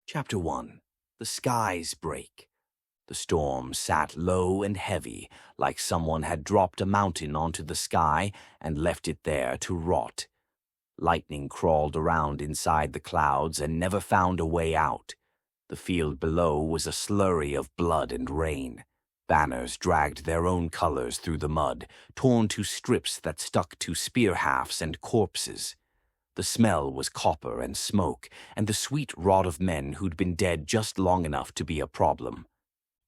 Chapter 1. The Skies Break. The storm sat low and heavy, like someone had dropped a mountain onto the sky and left it there to rot. Lightning crawled around inside the clouds and never found a way out. The field below was a slurry of blood and rain. Banners dragged their own colors through the mud, torn to strips that stuck to spear hafts and corpses. The smell was copper and smoke, and the sweet rot of men who'd been dead just long enough to be a problem.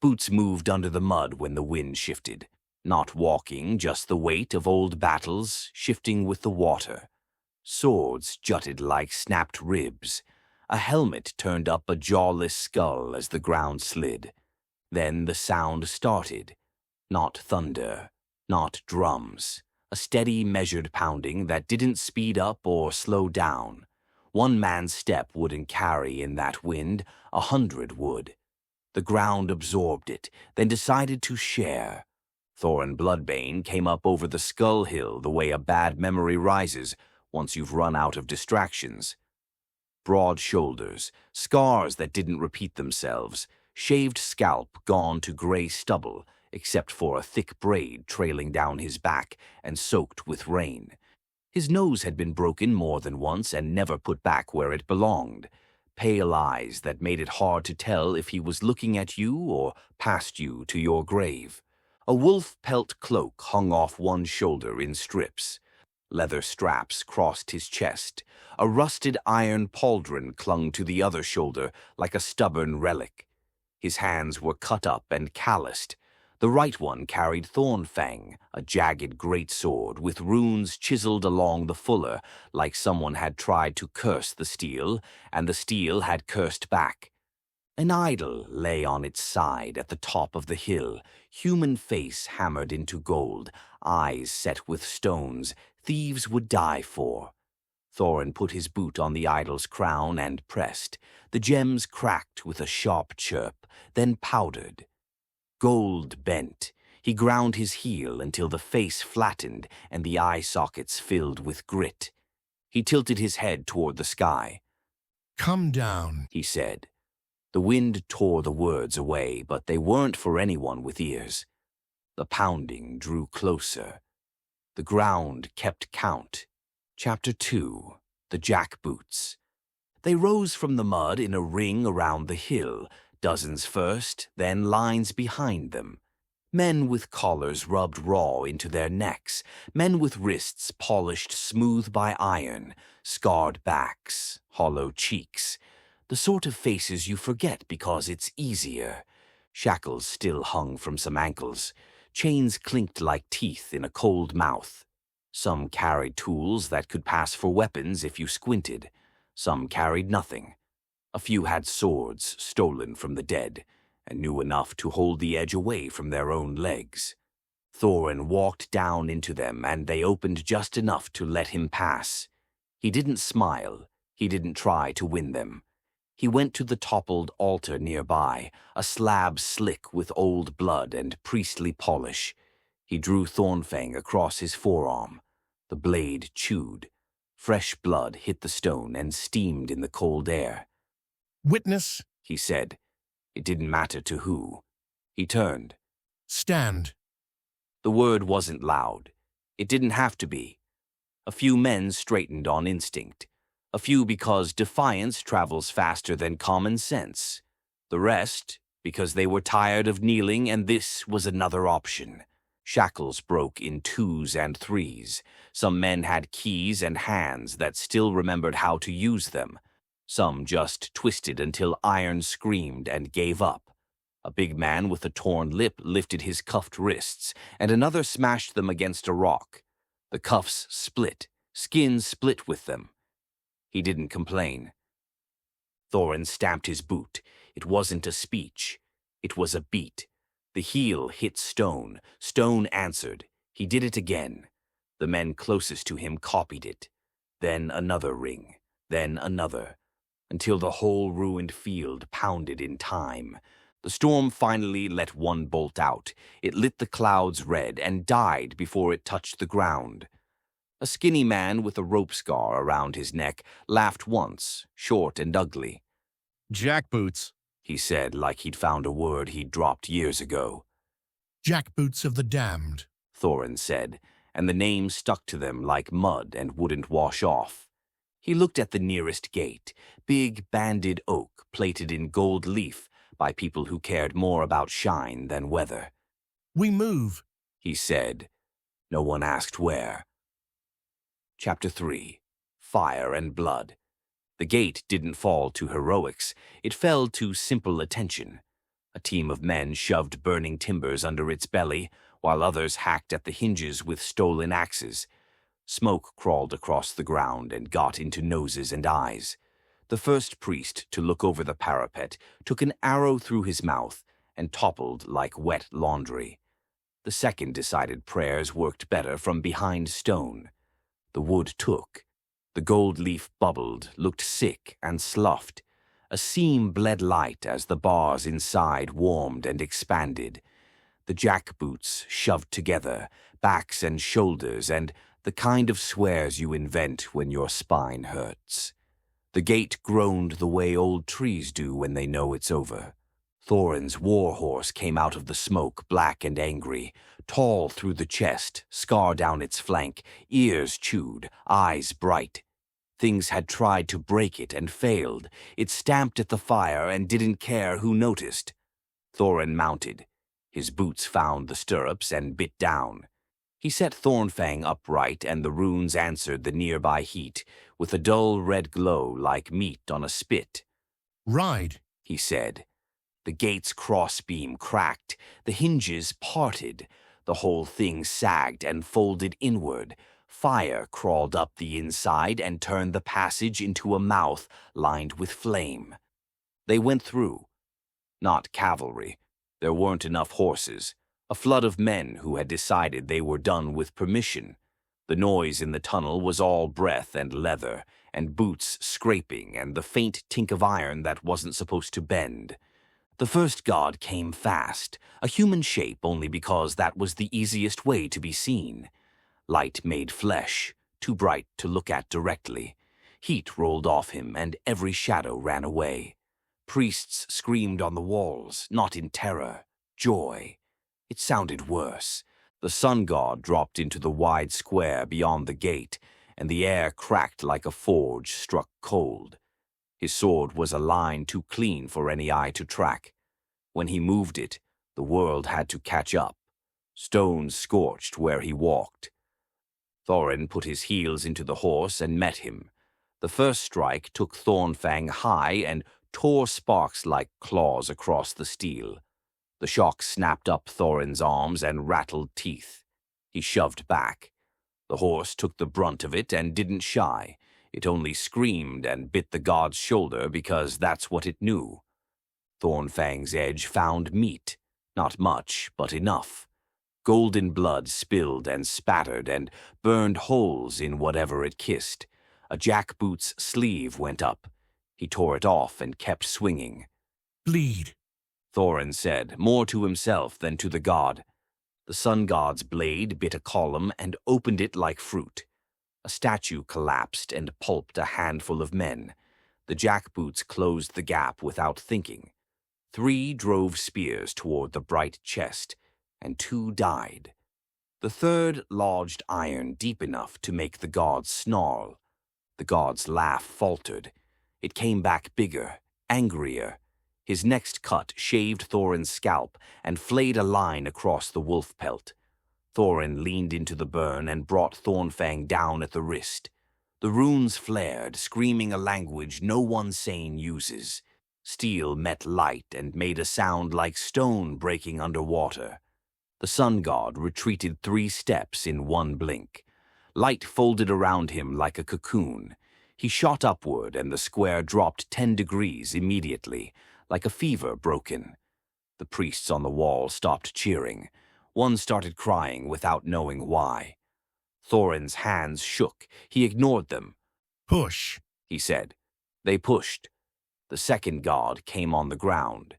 Boots moved under the mud when the wind shifted. Not walking, just the weight of old battles, shifting with the water. Swords jutted like snapped ribs. A helmet turned up a jawless skull as the ground slid. Then the sound started. Not thunder, not drums. A steady, measured pounding that didn't speed up or slow down. One man's step wouldn't carry in that wind, 100 would. The ground absorbed it, then decided to share. Thorin Bloodbane came up over the Skull Hill the way a bad memory rises once you've run out of distractions. Broad shoulders, scars that didn't repeat themselves, shaved scalp gone to gray stubble, except for a thick braid trailing down his back and soaked with rain. His nose had been broken more than once and never put back where it belonged. Pale eyes that made it hard to tell if he was looking at you or past you to your grave. A wolf pelt cloak hung off one shoulder in strips. Leather straps crossed his chest. A rusted iron pauldron clung to the other shoulder like a stubborn relic. His hands were cut up and calloused. The right one carried Thornfang, a jagged greatsword with runes chiseled along the fuller, like someone had tried to curse the steel, and the steel had cursed back. An idol lay on its side at the top of the hill, human face hammered into gold, eyes set with stones thieves would die for. Thorin put his boot on the idol's crown and pressed. The gems cracked with a sharp chirp, then powdered. Gold bent. He ground his heel until the face flattened and the eye sockets filled with grit. He tilted his head toward the sky. "Come down," he said. The wind tore the words away, but they weren't for anyone with ears. The pounding drew closer. The ground kept count. Chapter 2. The Jackboots. They rose from the mud in a ring around the hill, dozens first, then lines behind them. Men with collars rubbed raw into their necks, men with wrists polished smooth by iron, scarred backs, hollow cheeks. The sort of faces you forget because it's easier. Shackles still hung from some ankles. Chains clinked like teeth in a cold mouth. Some carried tools that could pass for weapons if you squinted. Some carried nothing. A few had swords stolen from the dead, and knew enough to hold the edge away from their own legs. Thorin walked down into them, and they opened just enough to let him pass. He didn't smile. He didn't try to win them. He went to the toppled altar nearby, a slab slick with old blood and priestly polish. He drew Thornfang across his forearm. The blade chewed. Fresh blood hit the stone and steamed in the cold air. "Witness," he said. It didn't matter to who. He turned. "Stand." The word wasn't loud. It didn't have to be. A few men straightened on instinct. A few because defiance travels faster than common sense. The rest because they were tired of kneeling and this was another option. Shackles broke in 2s and 3s. Some men had keys and hands that still remembered how to use them. Some just twisted until iron screamed and gave up. A big man with a torn lip lifted his cuffed wrists, and another smashed them against a rock. The cuffs split, skin split with them. He didn't complain. Thorin stamped his boot. It wasn't a speech. It was a beat. The heel hit stone. Stone answered. He did it again. The men closest to him copied it. Then another ring. Then another. Until the whole ruined field pounded in time. The storm finally let one bolt out. It lit the clouds red and died before it touched the ground. A skinny man with a rope scar around his neck laughed once, short and ugly. Jackboots. he said like he'd found a word he'd dropped years ago. Jackboots of the damned. Thorin said, and the name stuck to them like mud and wouldn't wash off. He looked at the nearest gate, big banded oak plated in gold leaf by people who cared more about shine than weather. We move. He said. No one asked where. Chapter 3. Fire and Blood. The gate didn't fall to heroics, it fell to simple attention. A team of men shoved burning timbers under its belly, while others hacked at the hinges with stolen axes. Smoke crawled across the ground and got into noses and eyes. The first priest to look over the parapet took an arrow through his mouth and toppled like wet laundry. The second decided prayers worked better from behind stone. The wood took. The gold leaf bubbled, looked sick and sloughed. A seam bled light as the bars inside warmed and expanded. The jackboots shoved together, backs and shoulders, and the kind of swears you invent when your spine hurts. The gate groaned the way old trees do when they know it's over. Thorin's war horse came out of the smoke, black and angry, tall through the chest, scar down its flank, ears chewed, eyes bright. Things had tried to break it and failed. It stamped at the fire and didn't care who noticed. Thorin mounted. His boots found the stirrups and bit down. He set Thornfang upright, and the runes answered the nearby heat with a dull red glow like meat on a spit. Ride, he said. The gate's crossbeam cracked, the hinges parted, the whole thing sagged and folded inward. Fire crawled up the inside and turned the passage into a mouth lined with flame. They went through. Not cavalry. There weren't enough horses. A flood of men who had decided they were done with permission. The noise in the tunnel was all breath and leather, and boots scraping, and the faint tink of iron that wasn't supposed to bend. The first god came fast, a human shape only because that was the easiest way to be seen. Light made flesh, too bright to look at directly. Heat rolled off him, and every shadow ran away. Priests screamed on the walls, not in terror, joy. It sounded worse. The sun god dropped into the wide square beyond the gate, and the air cracked like a forge struck cold. His sword was a line too clean for any eye to track. When he moved it, the world had to catch up. Stones scorched where he walked. Thorin put his heels into the horse and met him. The first strike took Thornfang high and tore sparks like claws across the steel. The shock snapped up Thorin's arms and rattled teeth. He shoved back. The horse took the brunt of it and didn't shy. It only screamed and bit the god's shoulder because that's what it knew. Thornfang's edge found meat. Not much, but enough. Golden blood spilled and spattered and burned holes in whatever it kissed. A jackboot's sleeve went up. He tore it off and kept swinging. bleed. Thorin said, more to himself than to the god. The sun god's blade bit a column and opened it like fruit. A statue collapsed and pulped a handful of men. The jackboots closed the gap without thinking. 3 drove spears toward the bright chest, and 2 died. The third lodged iron deep enough to make the god's snarl. The god's laugh faltered. It came back bigger, angrier. His next cut shaved Thorin's scalp and flayed a line across the wolf pelt. Thorin leaned into the burn and brought Thornfang down at the wrist. The runes flared, screaming a language no one sane uses. Steel met light and made a sound like stone breaking underwater. The sun god retreated 3 steps in one blink. Light folded around him like a cocoon. He shot upward, and the square dropped 10 degrees immediately, like a fever broken. The priests on the wall stopped cheering. One started crying without knowing why. Thorin's hands shook. He ignored them. Push. He said. They pushed. The second god came on the ground.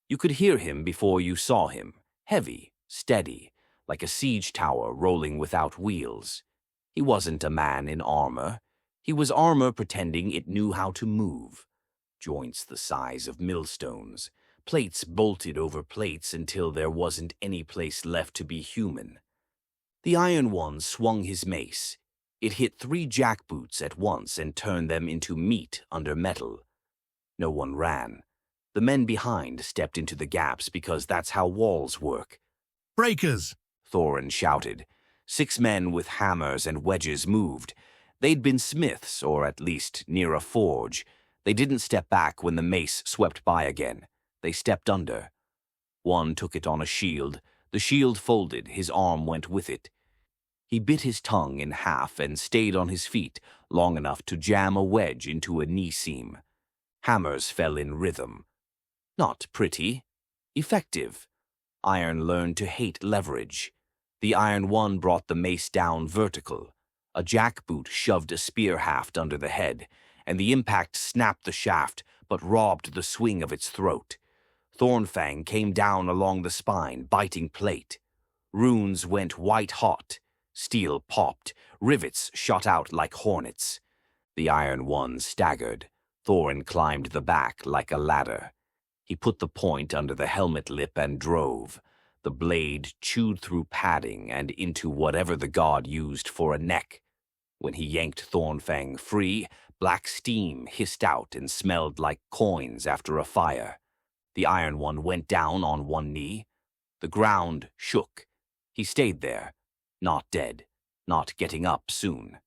You could hear him before you saw him, heavy, steady, like a siege tower rolling without wheels. He wasn't a man in armor. He was armor pretending it knew how to move. joints the size of millstones, plates bolted over plates until there wasn't any place left to be human. The Iron One swung his mace. It hit 3 jackboots at once and turned them into meat under metal. No one ran. The men behind stepped into the gaps because that's how walls work. Breakers! Thorin shouted. 6 men with hammers and wedges moved. They'd been smiths, or at least near a forge. They didn't step back when the mace swept by again. They stepped under. One took it on a shield. The shield folded, his arm went with it. He bit his tongue in half and stayed on his feet long enough to jam a wedge into a knee seam. Hammers fell in rhythm. Not pretty. Effective. Iron learned to hate leverage. The Iron One brought the mace down vertical. A jackboot shoved a spear haft under the head, and the impact snapped the shaft but robbed the swing of its throat. Thornfang came down along the spine, biting plate. Runes went white-hot. Steel popped. Rivets shot out like hornets. The Iron One staggered. Thorin climbed the back like a ladder. He put the point under the helmet lip and drove. The blade chewed through padding and into whatever the god used for a neck. When he yanked Thornfang free, black steam hissed out and smelled like coins after a fire. The Iron One went down on one knee. The ground shook. He stayed there, not dead, not getting up soon.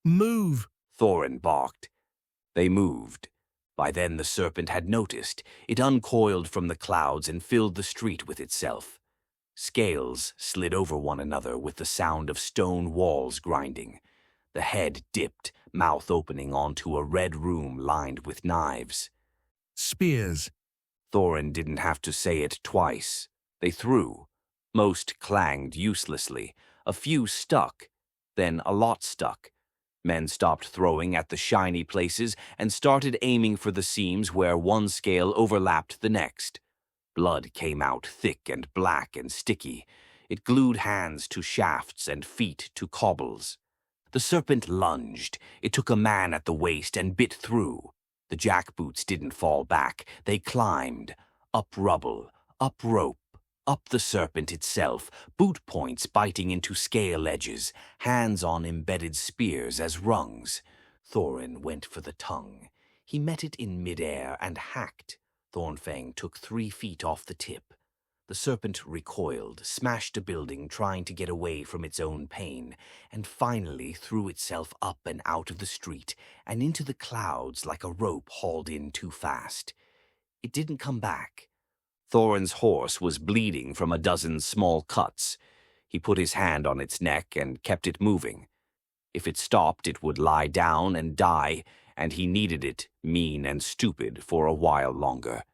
Move! Thorin barked. They moved. By then the serpent had noticed. It uncoiled from the clouds and filled the street with itself. Scales slid over one another with the sound of stone walls grinding. The head dipped, mouth opening onto a red room lined with knives. Spears! Thorin didn't have to say it twice. They threw. Most clanged uselessly. A few stuck. Then a lot stuck. Men stopped throwing at the shiny places and started aiming for the seams where one scale overlapped the next. Blood came out thick and black and sticky. It glued hands to shafts and feet to cobbles. The serpent lunged. It took a man at the waist and bit through. The jackboots didn't fall back. They climbed. Up rubble, up rope, up the serpent itself, boot points biting into scale edges, hands on embedded spears as rungs. Thorin went for the tongue. He met it in midair and hacked. Thornfang took 3 feet off the tip. The serpent recoiled, smashed a building trying to get away from its own pain, and finally threw itself up and out of the street and into the clouds like a rope hauled in too fast. It didn't come back. Thorin's horse was bleeding from a dozen small cuts. He put his hand on its neck and kept it moving. If it stopped, it would lie down and die, and he needed it, mean and stupid, for a while longer.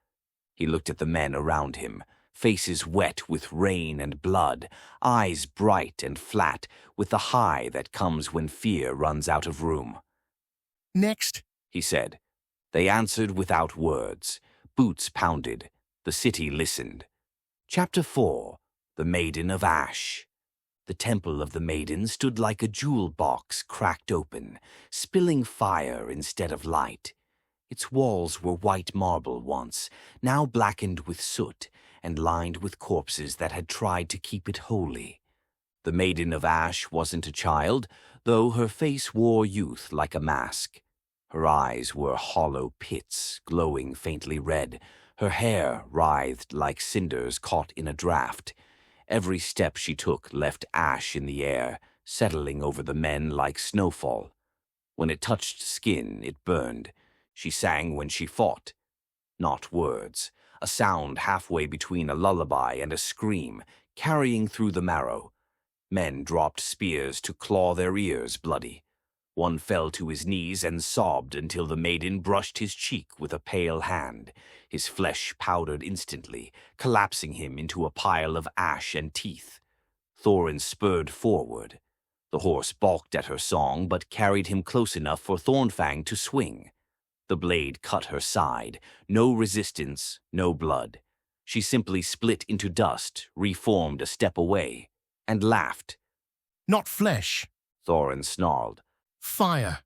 He looked at the men around him, faces wet with rain and blood, eyes bright and flat with the high that comes when fear runs out of room. Next! He said. They answered without words. Boots pounded. The city listened. Chapter 4. The Maiden of Ash. The temple of the maiden stood like a jewel box cracked open, spilling fire instead of light. Its walls were white marble once, now blackened with soot and lined with corpses that had tried to keep it holy. The Maiden of Ash wasn't a child, though her face wore youth like a mask. Her eyes were hollow pits, glowing faintly red. Her hair writhed like cinders caught in a draught. Every step she took left ash in the air, settling over the men like snowfall. When it touched skin, it burned. She sang when she fought. Not words. A sound halfway between a lullaby and a scream, carrying through the marrow. Men dropped spears to claw their ears bloody. One fell to his knees and sobbed until the maiden brushed his cheek with a pale hand. His flesh powdered instantly, collapsing him into a pile of ash and teeth. Thorin spurred forward. The horse balked at her song, but carried him close enough for Thornfang to swing. The blade cut her side. No resistance, no blood. She simply split into dust, reformed a step away, and laughed. Not flesh! Thorin snarled. Fire!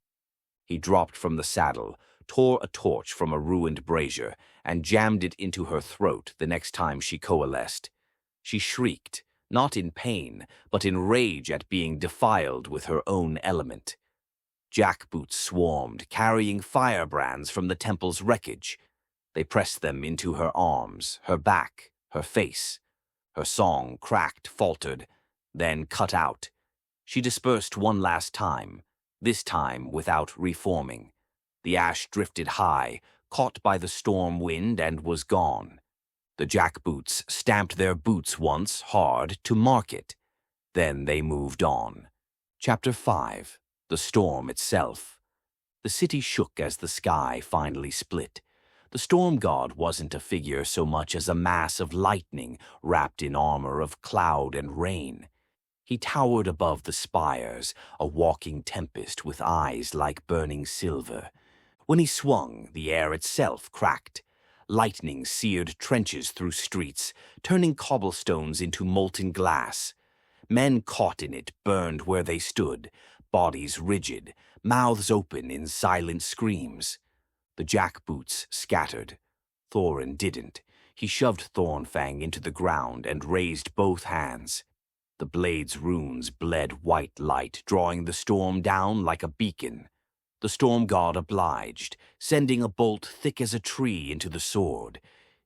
He dropped from the saddle, tore a torch from a ruined brazier, and jammed it into her throat the next time she coalesced. She shrieked, not in pain, but in rage at being defiled with her own element. Jackboots swarmed, carrying firebrands from the temple's wreckage. They pressed them into her arms, her back, her face. Her song cracked, faltered, then cut out. She dispersed one last time, this time without reforming. The ash drifted high, caught by the storm wind, and was gone. The jackboots stamped their boots once, hard, to mark it. Then they moved on. Chapter 5. The Storm Itself. The city shook as the sky finally split. The storm god wasn't a figure so much as a mass of lightning wrapped in armor of cloud and rain. He towered above the spires, a walking tempest with eyes like burning silver. When he swung, the air itself cracked. Lightning seared trenches through streets, turning cobblestones into molten glass. Men caught in it burned where they stood, bodies rigid, mouths open in silent screams. The jackboots scattered. Thorin didn't. He shoved Thornfang into the ground and raised both hands. The blade's runes bled white light, drawing the storm down like a beacon. The storm god obliged, sending a bolt thick as a tree into the sword.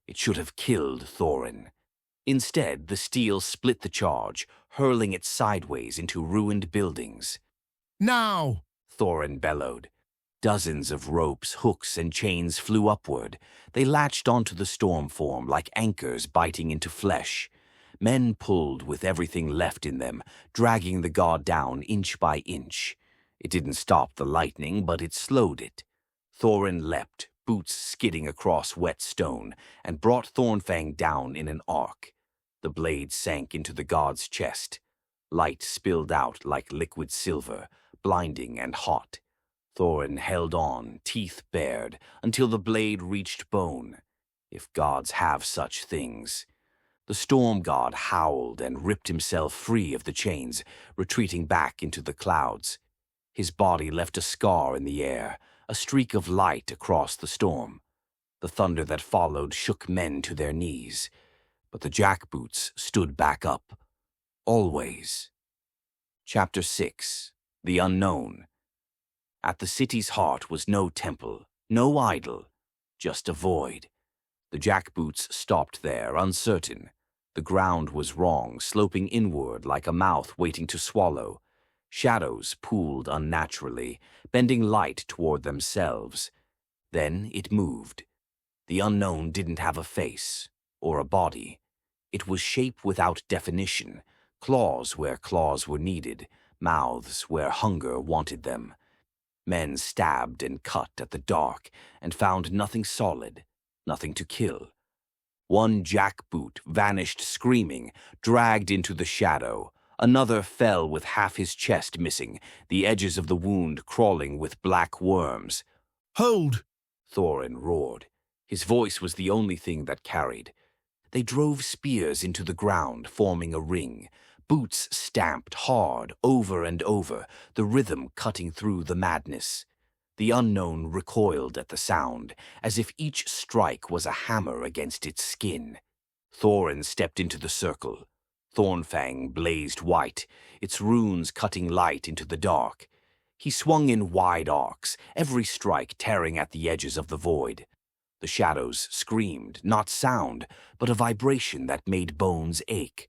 It should have killed Thorin. Instead, the steel split the charge, hurling it sideways into ruined buildings. Now! Thorin bellowed. Dozens of ropes, hooks, and chains flew upward. They latched onto the storm form like anchors biting into flesh. Men pulled with everything left in them, dragging the god down inch by inch. It didn't stop the lightning, but it slowed it. Thorin leapt, boots skidding across wet stone, and brought Thornfang down in an arc. The blade sank into the god's chest. Light spilled out like liquid silver, blinding and hot. Thorin held on, teeth bared, until the blade reached bone. If gods have such things. The storm god howled and ripped himself free of the chains, retreating back into the clouds. His body left a scar in the air, a streak of light across the storm. The thunder that followed shook men to their knees. But the jackboots stood back up. Always. Chapter 6. The Unknown. At the city's heart was no temple, no idol, just a void. The jackboots stopped there, uncertain. The ground was wrong, sloping inward like a mouth waiting to swallow. Shadows pooled unnaturally, bending light toward themselves. Then it moved. The unknown didn't have a face, or a body. It was shape without definition, claws where claws were needed, mouths where hunger wanted them. Men stabbed and cut at the dark and found nothing solid, nothing to kill. One jackboot vanished screaming, dragged into the shadow. Another fell with half his chest missing, the edges of the wound crawling with black worms. Hold! Thorin roared. His voice was the only thing that carried. They drove spears into the ground, forming a ring. Boots stamped hard, over and over, the rhythm cutting through the madness. The unknown recoiled at the sound, as if each strike was a hammer against its skin. Thorin stepped into the circle. Thornfang blazed white, its runes cutting light into the dark. He swung in wide arcs, every strike tearing at the edges of the void. The shadows screamed, not sound, but a vibration that made bones ache.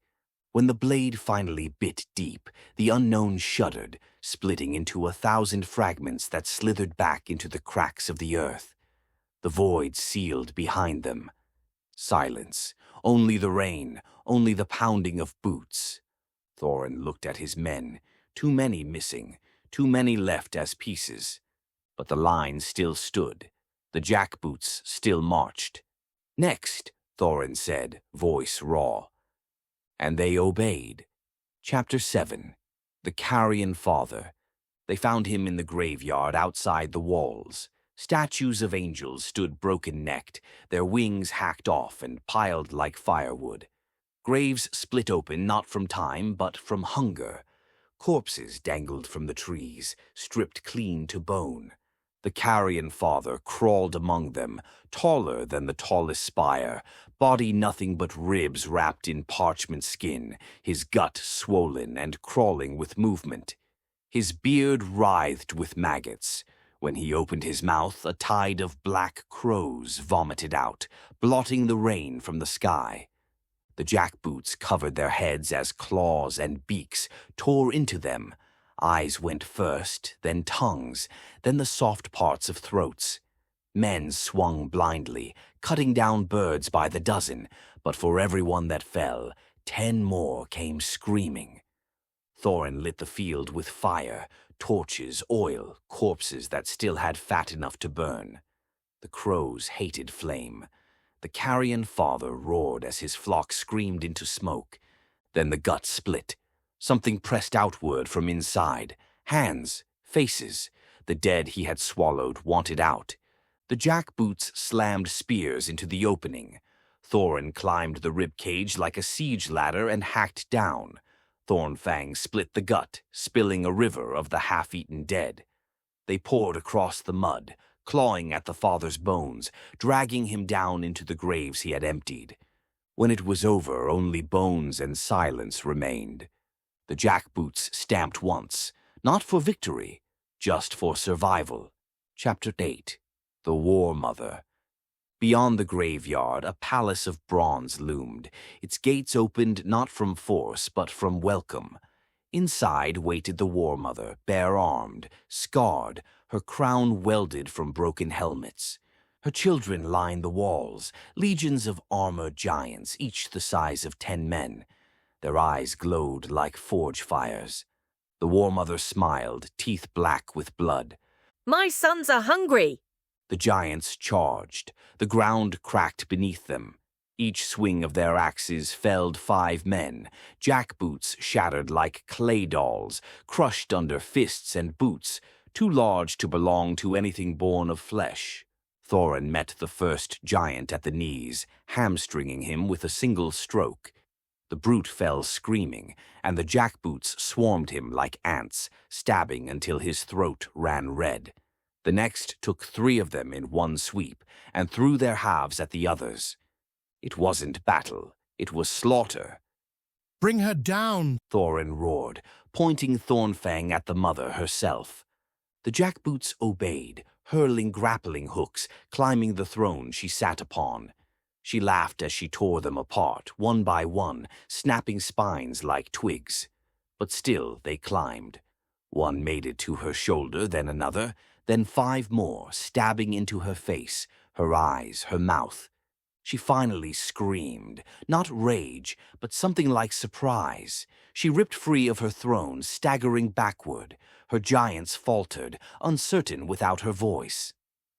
When the blade finally bit deep, the unknown shuddered, splitting into 1,000 fragments that slithered back into the cracks of the earth. The void sealed behind them. Silence. Only the rain, only the pounding of boots. Thorin looked at his men. Too many missing, too many left as pieces. But the line still stood. The jackboots still marched. "Next," Thorin said, voice raw. And they obeyed. Chapter 7. The Carrion Father. They found him in the graveyard outside the walls. Statues of angels stood broken-necked, their wings hacked off and piled like firewood. Graves split open not from time, but from hunger. Corpses dangled from the trees, stripped clean to bone. The carrion father crawled among them, taller than the tallest spire, body nothing but ribs wrapped in parchment skin, his gut swollen and crawling with movement. His beard writhed with maggots. When he opened his mouth, a tide of black crows vomited out, blotting the rain from the sky. The jackboots covered their heads as claws and beaks tore into them. Eyes went first, then tongues, then the soft parts of throats. Men swung blindly, cutting down birds by the dozen, but for every one that fell, 10 more came screaming. Thorin lit the field with fire, torches, oil, corpses that still had fat enough to burn. The crows hated flame. The carrion father roared as his flock screamed into smoke. Then the gut split. Something pressed outward from inside. Hands, faces. The dead he had swallowed wanted out. The jackboots slammed spears into the opening. Thorin climbed the ribcage like a siege ladder and hacked down. Thornfang split the gut, spilling a river of the half-eaten dead. They poured across the mud, clawing at the father's bones, dragging him down into the graves he had emptied. When it was over, only bones and silence remained. The jackboots stamped once, not for victory, just for survival. Chapter 8. The War Mother. Beyond the graveyard, a palace of bronze loomed, its gates opened not from force but from welcome. Inside waited the War Mother, bare-armed, scarred, her crown welded from broken helmets. Her children lined the walls, legions of armored giants, each the size of 10 men. Their eyes glowed like forge fires. The War Mother smiled, teeth black with blood. "My sons are hungry." The giants charged. The ground cracked beneath them. Each swing of their axes felled 5 men. Jackboots shattered like clay dolls, crushed under fists and boots, too large to belong to anything born of flesh. Thorin met the first giant at the knees, hamstringing him with a single stroke. The brute fell screaming, and the jackboots swarmed him like ants, stabbing until his throat ran red. The next took 3 of them in one sweep, and threw their halves at the others. It wasn't battle, it was slaughter. Bring her down! Thorin roared, pointing Thornfang at the mother herself. The jackboots obeyed, hurling grappling hooks, climbing the throne she sat upon. She laughed as she tore them apart, one by one, snapping spines like twigs. But still they climbed. One made it to her shoulder, then another, then 5 more, stabbing into her face, her eyes, her mouth. She finally screamed, not rage, but something like surprise. She ripped free of her throne, staggering backward. Her giants faltered, uncertain without her voice.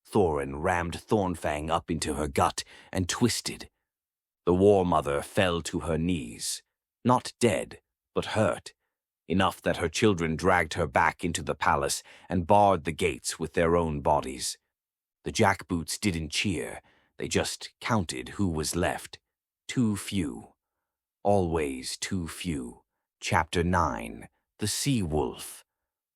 Thorin rammed Thornfang up into her gut and twisted. The War Mother fell to her knees, not dead, but hurt. Enough that her children dragged her back into the palace and barred the gates with their own bodies. The jackboots didn't cheer, they just counted who was left. Too few. Always too few. Chapter 9. The Sea Wolf.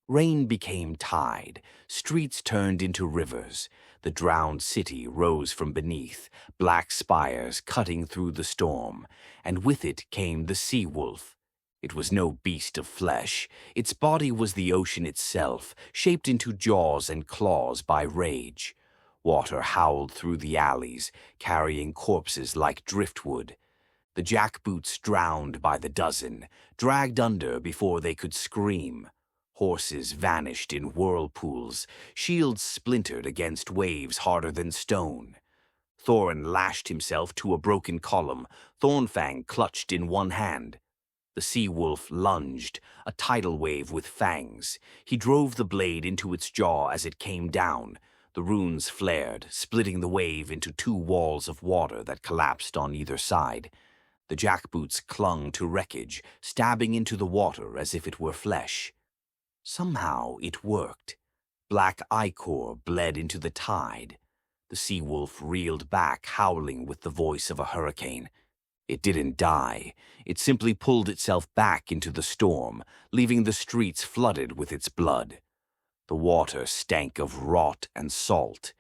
Rain became tide, streets turned into rivers. The drowned city rose from beneath, black spires cutting through the storm, and with it came the sea wolf. It was no beast of flesh. Its body was the ocean itself, shaped into jaws and claws by rage. Water howled through the alleys, carrying corpses like driftwood. The jackboots drowned by the dozen, dragged under before they could scream. Horses vanished in whirlpools, shields splintered against waves harder than stone. Thorin lashed himself to a broken column, Thornfang clutched in one hand. The sea wolf lunged, a tidal wave with fangs. He drove the blade into its jaw as it came down. The runes flared, splitting the wave into 2 walls of water that collapsed on either side. The jackboots clung to wreckage, stabbing into the water as if it were flesh. Somehow it worked. Black ichor bled into the tide. The sea wolf reeled back, howling with the voice of a hurricane. It didn't die. It simply pulled itself back into the storm, leaving the streets flooded with its blood. The water stank of rot and salt.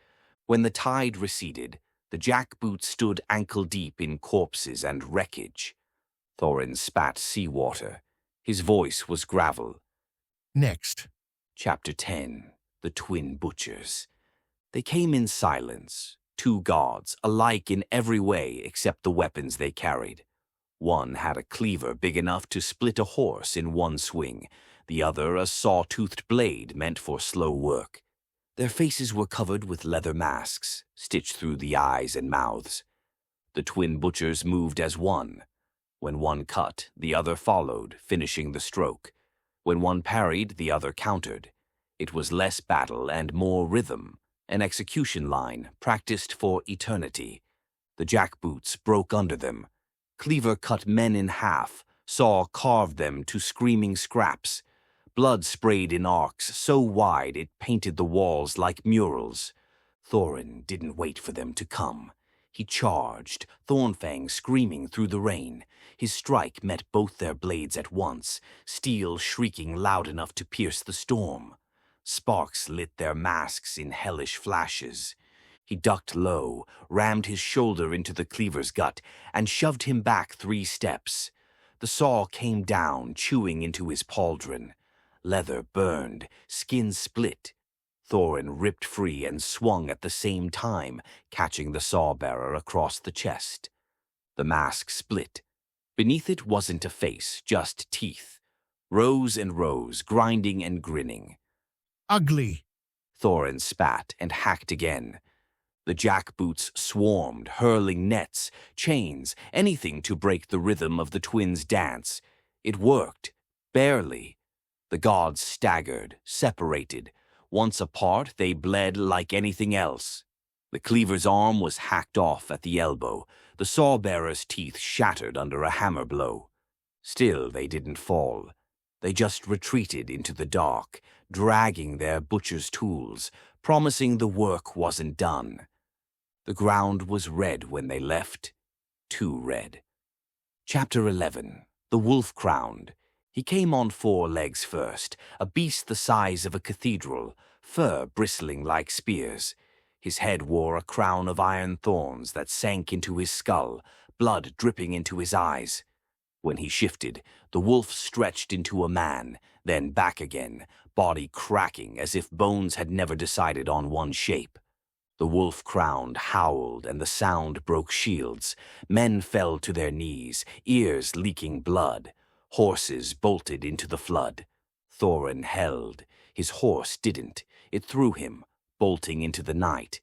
When the tide receded, the jackboots stood ankle-deep in corpses and wreckage. Thorin spat seawater. His voice was gravel. Next. Chapter 10. The Twin Butchers. They came in silence, two gods, alike in every way except the weapons they carried. One had a cleaver big enough to split a horse in one swing, the other a saw-toothed blade meant for slow work. Their faces were covered with leather masks, stitched through the eyes and mouths. The twin butchers moved as one. When one cut, the other followed, finishing the stroke. When one parried, the other countered. It was less battle and more rhythm, an execution line practiced for eternity. The jackboots broke under them. Cleaver cut men in half, saw carved them to screaming scraps. Blood sprayed in arcs so wide it painted the walls like murals. Thorin didn't wait for them to come. He charged, Thornfang screaming through the rain. His strike met both their blades at once, steel shrieking loud enough to pierce the storm. Sparks lit their masks in hellish flashes. He ducked low, rammed his shoulder into the cleaver's gut, and shoved him back 3 steps. The saw came down, chewing into his pauldron. Leather burned, skin split. Thorin ripped free and swung at the same time, catching the saw-bearer across the chest. The mask split. Beneath it wasn't a face, just teeth. Rows and rows, grinding and grinning. Ugly. Thorin spat and hacked again. The jackboots swarmed, hurling nets, chains, anything to break the rhythm of the twins' dance. It worked. Barely. The gods staggered, separated. Once apart, they bled like anything else. The cleaver's arm was hacked off at the elbow. The saw-bearer's teeth shattered under a hammer blow. Still, they didn't fall. They just retreated into the dark, dragging their butcher's tools, promising the work wasn't done. The ground was red when they left. Too red. Chapter 11. The Wolf Crowned. He came on 4 legs first, a beast the size of a cathedral, fur bristling like spears. His head wore a crown of iron thorns that sank into his skull, blood dripping into his eyes. When he shifted, the wolf stretched into a man, then back again, body cracking as if bones had never decided on one shape. The wolf-crowned howled, and the sound broke shields. Men fell to their knees, ears leaking blood. Horses bolted into the flood. Thorin held. His horse didn't. It threw him, bolting into the night.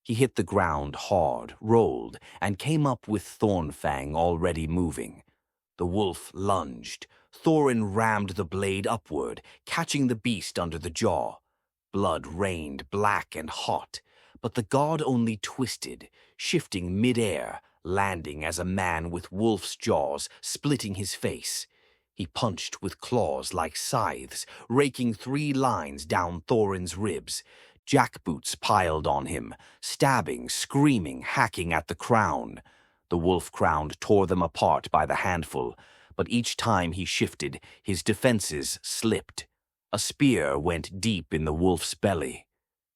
He hit the ground hard, rolled, and came up with Thornfang already moving. The wolf lunged. Thorin rammed the blade upward, catching the beast under the jaw. Blood rained black and hot, but the god only twisted, shifting mid-air, landing as a man with wolf's jaws, splitting his face. He punched with claws like scythes, raking 3 lines down Thorin's ribs. Jackboots piled on him, stabbing, screaming, hacking at the crown. The wolf-crowned tore them apart by the handful, but each time he shifted, his defenses slipped. A spear went deep in the wolf's belly.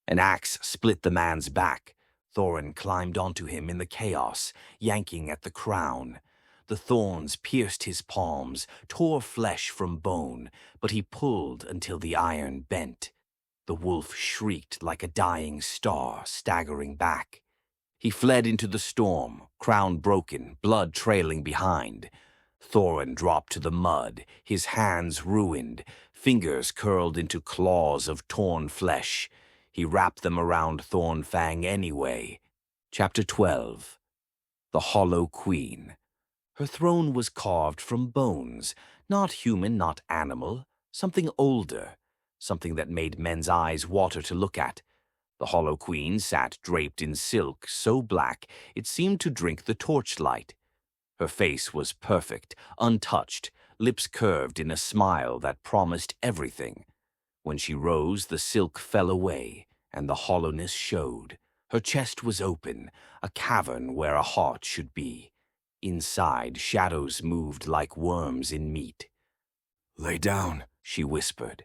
An axe split the man's back. Thorin climbed onto him in the chaos, yanking at the crown. The thorns pierced his palms, tore flesh from bone, but he pulled until the iron bent. The wolf shrieked like a dying star, staggering back. He fled into the storm, crown broken, blood trailing behind. Thorin dropped to the mud, his hands ruined, fingers curled into claws of torn flesh. He wrapped them around Thornfang anyway. Chapter 12. The Hollow Queen. Her throne was carved from bones, not human, not animal, something older, something that made men's eyes water to look at. The Hollow Queen sat draped in silk so black it seemed to drink the torchlight. Her face was perfect, untouched, lips curved in a smile that promised everything. When she rose, the silk fell away, and the hollowness showed. Her chest was open, a cavern where a heart should be. Inside, shadows moved like worms in meat. "Lay down," she whispered.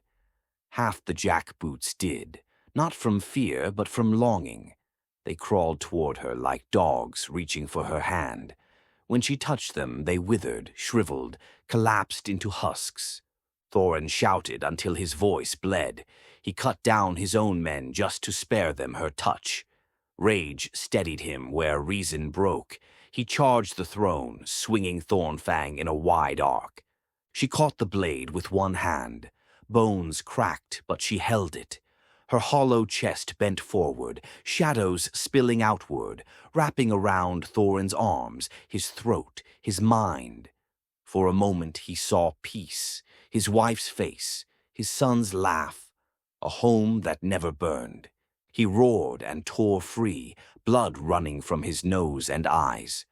Half the jackboots did, not from fear but from longing. They crawled toward her like dogs reaching for her hand. When she touched them, they withered, shriveled, collapsed into husks. Thorin shouted until his voice bled. He cut down his own men just to spare them her touch. Rage steadied him where reason broke. He charged the throne, swinging Thornfang in a wide arc. She caught the blade with one hand. Bones cracked, but she held it. Her hollow chest bent forward, shadows spilling outward, wrapping around Thorin's arms, his throat, his mind. For a moment he saw peace, his wife's face, his son's laugh, a home that never burned. He roared and tore free, blood running from his nose and eyes.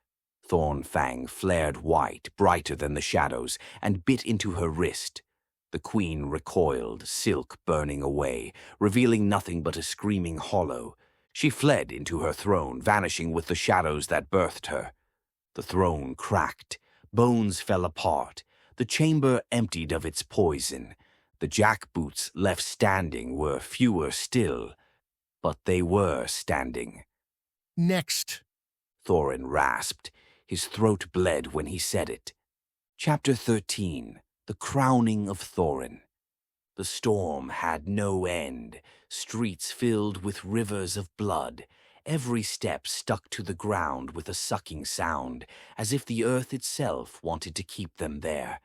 Thornfang flared white, brighter than the shadows, and bit into her wrist. The queen recoiled, silk burning away, revealing nothing but a screaming hollow. She fled into her throne, vanishing with the shadows that birthed her. The throne cracked, bones fell apart, the chamber emptied of its poison. The jackboots left standing were fewer still, but they were standing. Next. Thorin rasped. His throat bled when he said it. Chapter 13. The Crowning of Thorin. The storm had no end, streets filled with rivers of blood. Every step stuck to the ground with a sucking sound, as if the earth itself wanted to keep them there.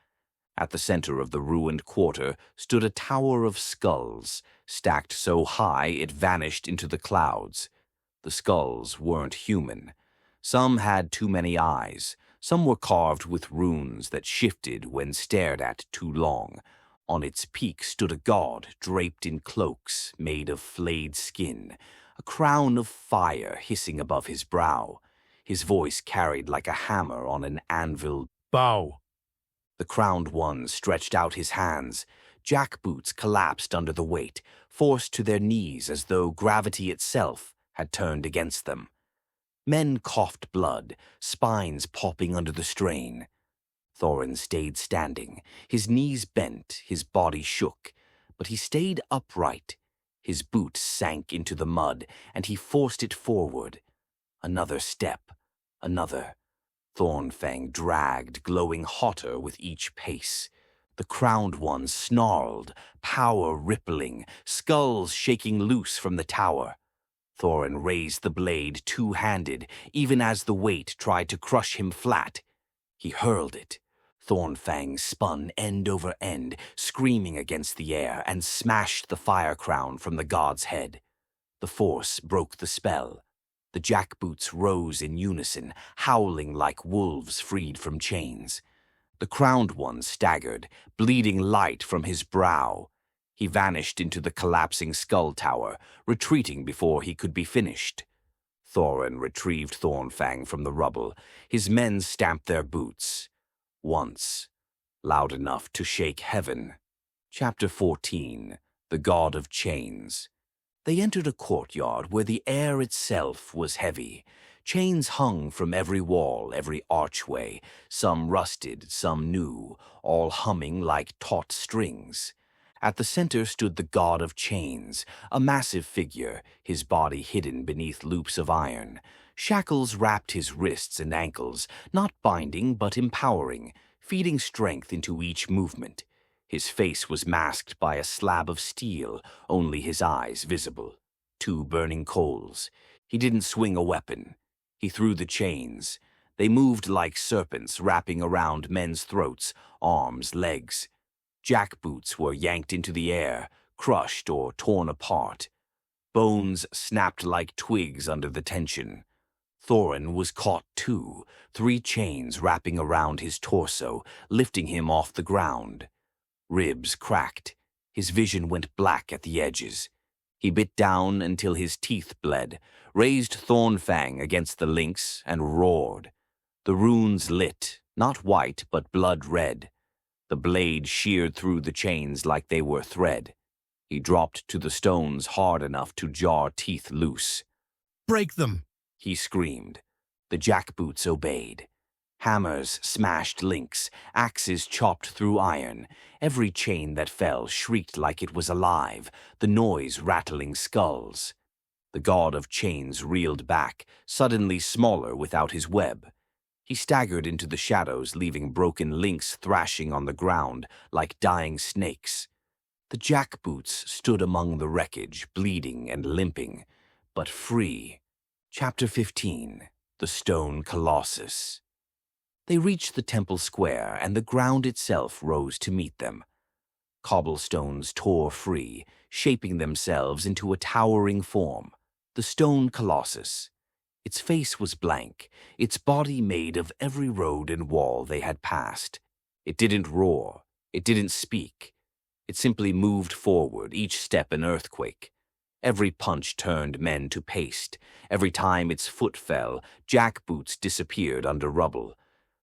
At the center of the ruined quarter stood a tower of skulls, stacked so high it vanished into the clouds. The skulls weren't human. Some had too many eyes. Some were carved with runes that shifted when stared at too long. On its peak stood a god draped in cloaks made of flayed skin, a crown of fire hissing above his brow. His voice carried like a hammer on an anvil. Bow. The crowned one stretched out his hands. Jackboots collapsed under the weight, forced to their knees as though gravity itself had turned against them. Men coughed blood, spines popping under the strain. Thorin stayed standing, his knees bent, his body shook, but he stayed upright. His boot sank into the mud, and he forced it forward. Another step, another. Thornfang dragged, glowing hotter with each pace. The crowned one snarled, power rippling, skulls shaking loose from the tower. Thorin raised the blade two-handed, even as the weight tried to crush him flat. He hurled it. Thornfang spun end over end, screaming against the air, and smashed the fire crown from the god's head. The force broke the spell. The jackboots rose in unison, howling like wolves freed from chains. The crowned one staggered, bleeding light from his brow. He vanished into the collapsing skull tower, retreating before he could be finished. Thorin retrieved Thornfang from the rubble. His men stamped their boots. Once, loud enough to shake heaven. Chapter 14. The God of Chains. They entered a courtyard where the air itself was heavy. Chains hung from every wall, every archway, some rusted, some new, all humming like taut strings. At the center stood the God of Chains, a massive figure, his body hidden beneath loops of iron. Shackles wrapped his wrists and ankles, not binding but empowering, feeding strength into each movement. His face was masked by a slab of steel, only his eyes visible. 2 burning coals. He didn't swing a weapon. He threw the chains. They moved like serpents wrapping around men's throats, arms, legs. Jackboots were yanked into the air, crushed or torn apart. Bones snapped like twigs under the tension. Thorin was caught too, 3 chains wrapping around his torso, lifting him off the ground. Ribs cracked. His vision went black at the edges. He bit down until his teeth bled, raised Thornfang against the lynx, and roared. The runes lit, not white but blood red. The blade sheared through the chains like they were thread. He dropped to the stones hard enough to jar teeth loose. Break them. He screamed. The jackboots obeyed. Hammers smashed links, axes chopped through iron. Every chain that fell shrieked like it was alive, the noise rattling skulls. The god of chains reeled back, suddenly smaller without his web. He staggered into the shadows, leaving broken links thrashing on the ground like dying snakes. The jackboots stood among the wreckage, bleeding and limping, but free. Chapter 15. The Stone Colossus. They reached the temple square, and the ground itself rose to meet them. Cobblestones tore free, shaping themselves into a towering form. The stone colossus. Its face was blank, its body made of every road and wall they had passed. It didn't roar, it didn't speak. It simply moved forward, each step an earthquake. Every punch turned men to paste. Every time its foot fell, jackboots disappeared under rubble.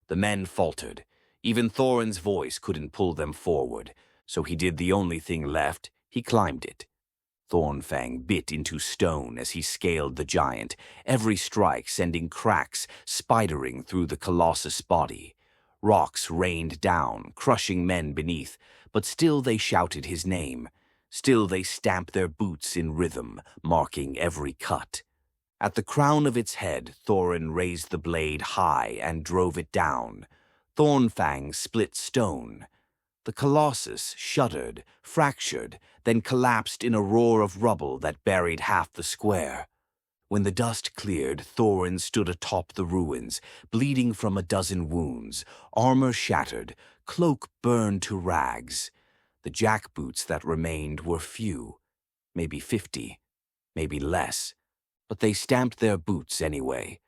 The men faltered. Even Thorin's voice couldn't pull them forward, so he did the only thing left. He climbed it. Thornfang bit into stone as he scaled the giant, every strike sending cracks spidering through the colossus' body. Rocks rained down, crushing men beneath, but still they shouted his name. Still they stamped their boots in rhythm, marking every cut. At the crown of its head, Thorin raised the blade high and drove it down. Thornfang split stone. The colossus shuddered, fractured, then collapsed in a roar of rubble that buried half the square. When the dust cleared, Thorin stood atop the ruins, bleeding from a dozen wounds, armor shattered, cloak burned to rags. The jackboots that remained were few, maybe 50, maybe less, but they stamped their boots anyway,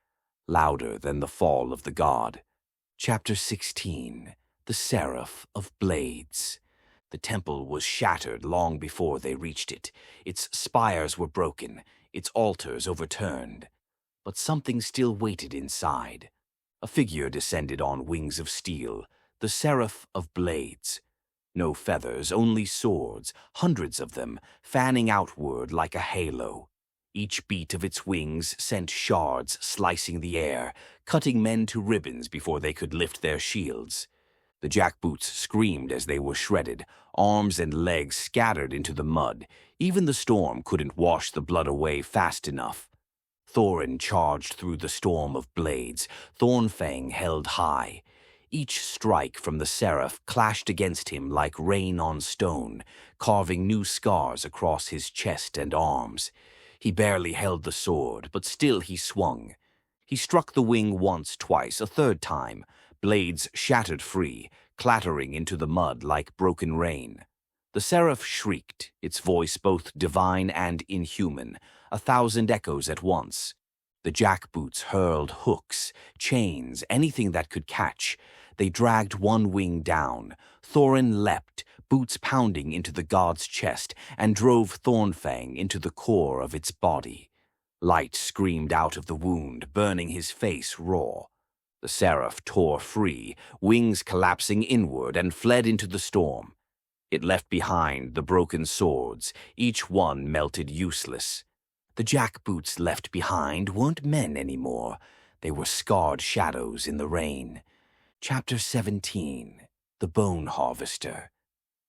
louder than the fall of the god. Chapter 16. The Seraph of Blades. The temple was shattered long before they reached it. Its spires were broken, its altars overturned. But something still waited inside. A figure descended on wings of steel, the Seraph of Blades. No feathers, only swords, hundreds of them, fanning outward like a halo. Each beat of its wings sent shards slicing the air, cutting men to ribbons before they could lift their shields. The jackboots screamed as they were shredded, arms and legs scattered into the mud. Even the storm couldn't wash the blood away fast enough. Thorin charged through the storm of blades, Thornfang held high. Each strike from the seraph clashed against him like rain on stone, carving new scars across his chest and arms. He barely held the sword, but still he swung. He struck the wing once, twice, a third time. Blades shattered free, clattering into the mud like broken rain. The seraph shrieked, its voice both divine and inhuman, 1,000 echoes at once. The jackboots hurled hooks, chains, anything that could catch. They dragged one wing down. Thorin leapt, boots pounding into the god's chest, and drove Thornfang into the core of its body. Light screamed out of the wound, burning his face raw. The seraph tore free, wings collapsing inward, and fled into the storm. It left behind the broken swords, each one melted useless. The jackboots left behind weren't men anymore. They were scarred shadows in the rain. Chapter 17. The Bone Harvester.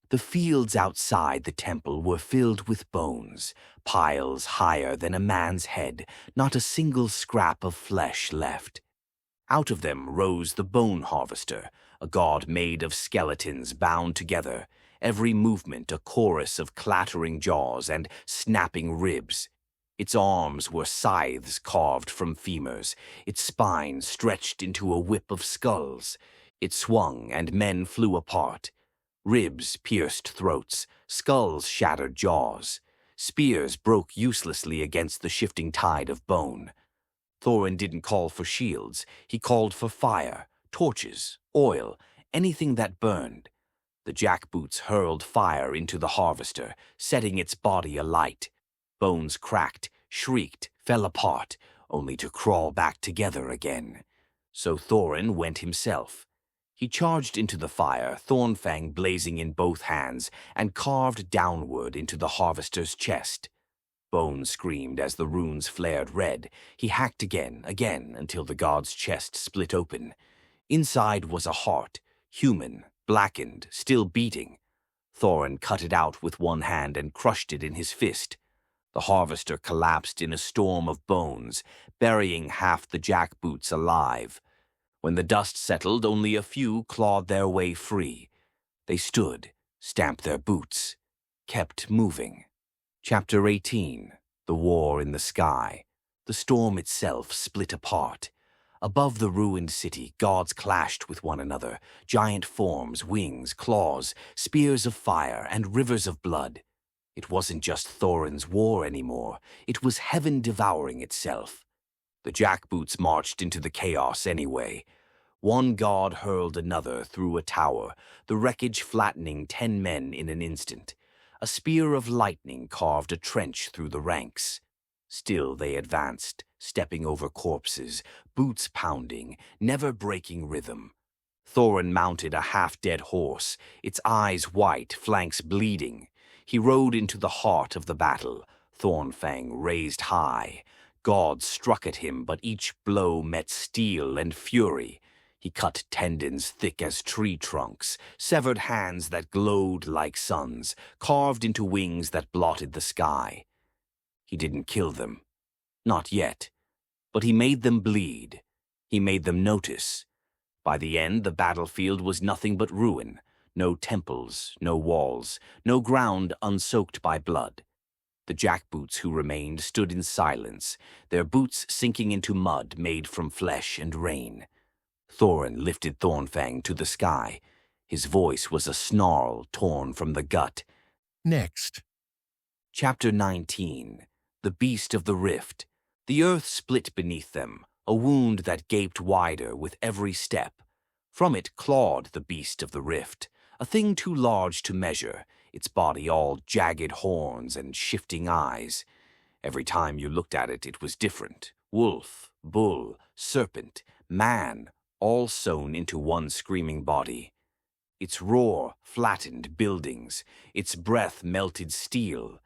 The fields outside the temple were filled with bones, piles higher than a man's head, not a single scrap of flesh left. Out of them rose the Bone Harvester, a god made of skeletons bound together, every movement a chorus of clattering jaws and snapping ribs. Its arms were scythes carved from femurs, its spine stretched into a whip of skulls. It swung, and men flew apart. Ribs pierced throats, skulls shattered jaws. Spears broke uselessly against the shifting tide of bone. Thorin didn't call for shields. He called for fire, torches, oil, anything that burned. The jackboots hurled fire into the harvester, setting its body alight. Bones cracked, shrieked, fell apart, only to crawl back together again. So Thorin went himself. He charged into the fire, Thornfang blazing in both hands, and carved downward into the harvester's chest. Bone screamed as the runes flared red. He hacked again, until the god's chest split open. Inside was a heart, human, blackened, still beating. Thorin cut it out with one hand and crushed it in his fist. The harvester collapsed in a storm of bones, burying half the jackboots alive. When the dust settled, only a few clawed their way free. They stood, stamped their boots, kept moving. Chapter 18. The War in the Sky. The storm itself split apart. Above the ruined city, gods clashed with one another, giant forms, wings, claws, spears of fire, and rivers of blood. It wasn't just Thorin's war anymore, it was heaven devouring itself. The jackboots marched into the chaos anyway. One god hurled another through a tower, the wreckage flattening 10 men in an instant. A spear of lightning carved a trench through the ranks. Still they advanced, stepping over corpses, boots pounding, never breaking rhythm. Thorin mounted a half-dead horse, its eyes white, flanks bleeding. He rode into the heart of the battle, Thornfang raised high. Gods struck at him, but each blow met steel and fury. He cut tendons thick as tree trunks, severed hands that glowed like suns, carved into wings that blotted the sky. He didn't kill them. Not yet. But he made them bleed. He made them notice. By the end, the battlefield was nothing but ruin. No temples, no walls, no ground unsoaked by blood. The jackboots who remained stood in silence, their boots sinking into mud made from flesh and rain. Thorin lifted Thornfang to the sky. His voice was a snarl torn from the gut. Next. Chapter 19. The Beast of the Rift. The earth split beneath them, a wound that gaped wider with every step. From it clawed the Beast of the Rift, a thing too large to measure, its body all jagged horns and shifting eyes. Every time you looked at it, it was different. Wolf, bull, serpent, man, all sewn into one screaming body. Its roar flattened buildings, its breath melted steel.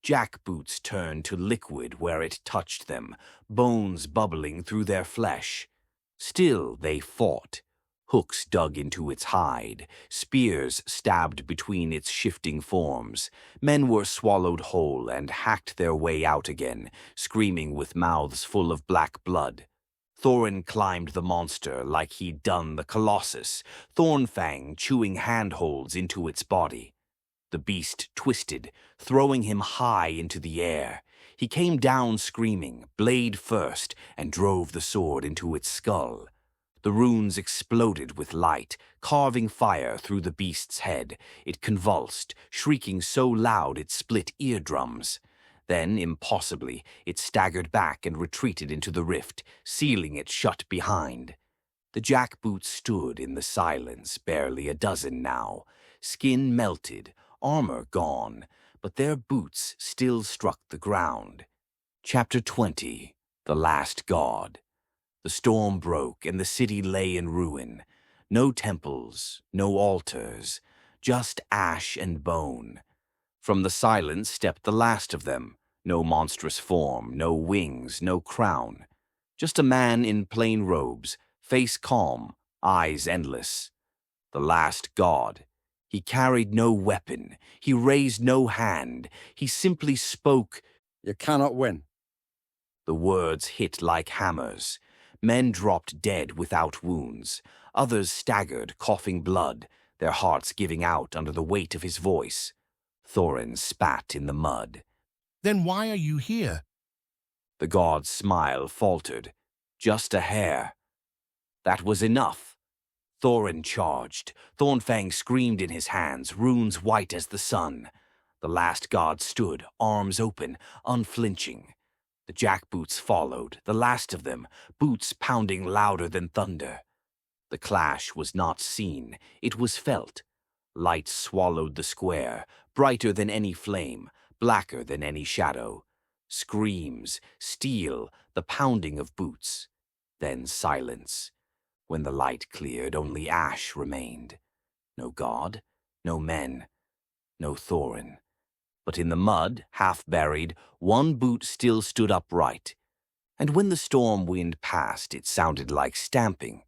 Jackboots turned to liquid where it touched them, bones bubbling through their flesh. Still they fought. Hooks dug into its hide, spears stabbed between its shifting forms. Men were swallowed whole and hacked their way out again, screaming with mouths full of black blood. Thorin climbed the monster like he'd done the Colossus, Thornfang chewing handholds into its body. The beast twisted, throwing him high into the air. He came down screaming, blade first, and drove the sword into its skull. The runes exploded with light, carving fire through the beast's head. It convulsed, shrieking so loud it split eardrums. Then, impossibly, it staggered back and retreated into the rift, sealing it shut behind. The jackboots stood in the silence, barely a dozen now. Skin melted, armor gone, but their boots still struck the ground. Chapter 20. The Last God. The storm broke and the city lay in ruin. No temples, no altars, just ash and bone. From the silence stepped the last of them. No monstrous form, no wings, no crown. Just a man in plain robes, face calm, eyes endless. The last God. He carried no weapon. He raised no hand. He simply spoke. You cannot win. The words hit like hammers. Men dropped dead without wounds. Others staggered, coughing blood, their hearts giving out under the weight of his voice. Thorin spat in the mud. Then why are you here? The god's smile faltered. Just a hair. That was enough. Thorin charged. Thornfang screamed in his hands, runes white as the sun. The last god stood, arms open, unflinching. The jackboots followed, the last of them, boots pounding louder than thunder. The clash was not seen, it was felt. Light swallowed the square, brighter than any flame, blacker than any shadow. Screams, steel, the pounding of boots. Then silence. When the light cleared, only ash remained. No god, no men, no Thorin. But in the mud, half buried, one boot still stood upright. And when the storm wind passed, it sounded like stamping.